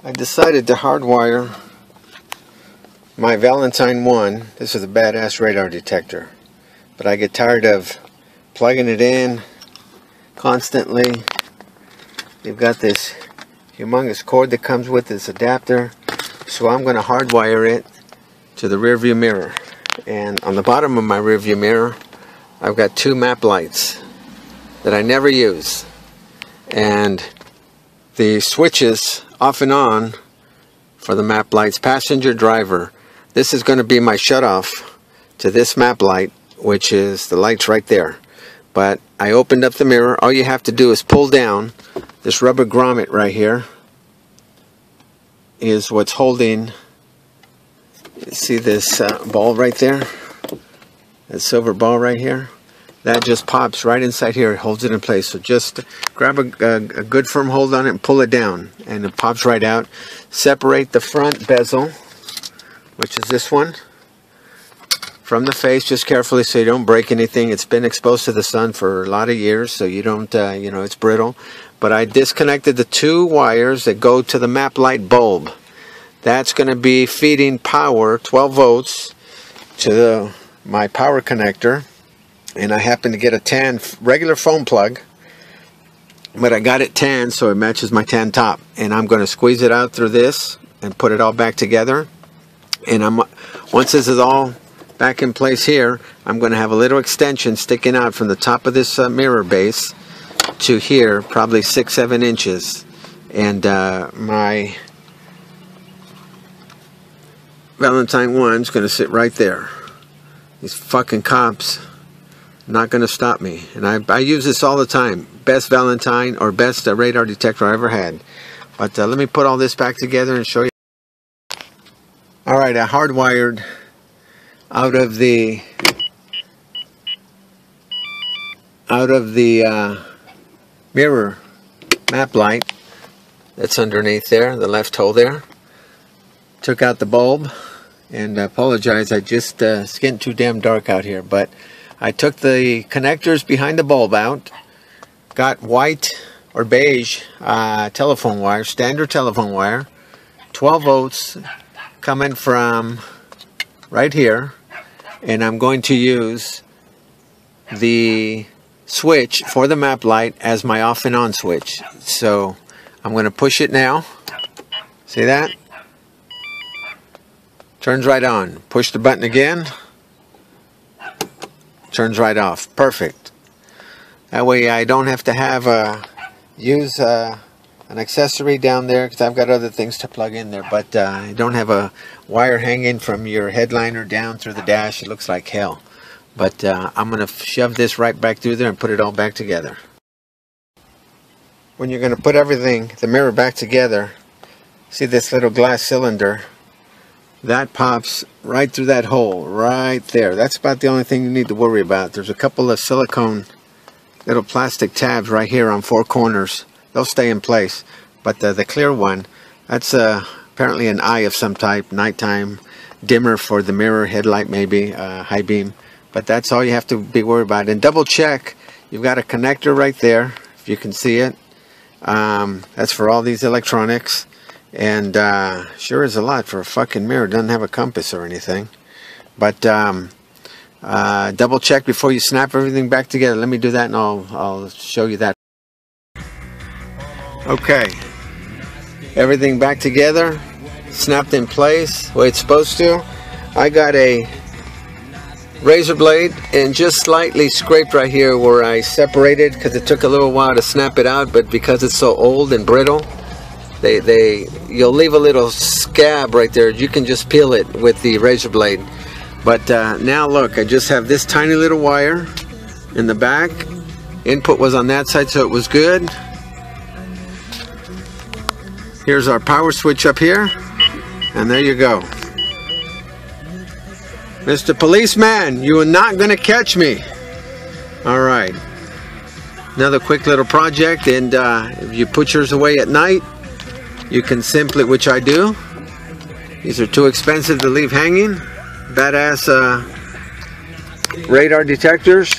I decided to hardwire my Valentine 1. This is a badass radar detector, but I get tired of plugging it in constantly. You've got this humongous cord that comes with this adapter, so I'm going to hardwire it to the rear view mirror. And on the bottom of my rear view mirror, I've got two map lights that I never use, and the switches off and on for the map lights, passenger, driver. This is going to be my shutoff to this map light, which is the lights right there. But I opened up the mirror. All you have to do is pull down this rubber grommet right here. Is what's holding, see this ball right there? That silver ball right here? That just pops right inside here. It holds it in place. So just grab a good firm hold on it and pull it down, and it pops right out. Separate the front bezel, which is this one, from the face, just carefully so you don't break anything. It's been exposed to the sun for a lot of years, so you don't, you know, it's brittle. But I disconnected the two wires that go to the map light bulb. That's going to be feeding power, 12 volts, to my power connector. And I happen to get a tan regular phone plug, but I got it tan so it matches my tan top. And I'm going to squeeze it out through this and put it all back together. And once this is all back in place here, I'm going to have a little extension sticking out from the top of this mirror base to here, probably 6-7 inches. And my Valentine 1 is going to sit right there. These fucking cops not going to stop me. And I use this all the time. Best Valentine or best radar detector I ever had. But let me put all this back together and show you. Alright, I hardwired out of the mirror map light that's underneath there, the left hole there. Took out the bulb, and I apologize, I just it's getting too damn dark out here, but I took the connectors behind the bulb out, got white or beige telephone wire, standard telephone wire, 12 volts coming from right here, and I'm going to use the switch for the map light as my off and on switch. So I'm going to push it now. See that? Turns right on. Push the button again. Turns right off. Perfect. That way I don't have to have use an accessory down there, because I've got other things to plug in there, but I don't have a wire hanging from your headliner down through the dash. It looks like hell. But I'm going to shove this right back through there and put it all back together. When you're going to put everything, the mirror back together, see this little glass cylinder? That pops right through that hole right there. That's about the only thing you need to worry about. There's a couple of silicone little plastic tabs right here on four corners. They'll stay in place. But the clear one, that's apparently an eye of some type, nighttime dimmer for the mirror, headlight maybe, high beam. But that's all you have to be worried about. And double check, you've got a connector right there, if you can see it. That's for all these electronics. And sure is a lot for a fucking mirror. It doesn't have a compass or anything. But double check before you snap everything back together. Let me do that and I'll show you that. Okay. Everything back together. Snapped in place the way it's supposed to. I got a razor blade and just slightly scraped right here where I separated, because it took a little while to snap it out, but because it's so old and brittle, you'll leave a little scab right there. You can just peel it with the razor blade. But now look, I just have this tiny little wire in the back. Input was on that side, so it was good. Here's our power switch up here, and there you go. Mr. Policeman, you are not going to catch me. Alright. Another quick little project, and if you put yours away at night, you can simply, which I do. These are too expensive to leave hanging. Badass radar detectors.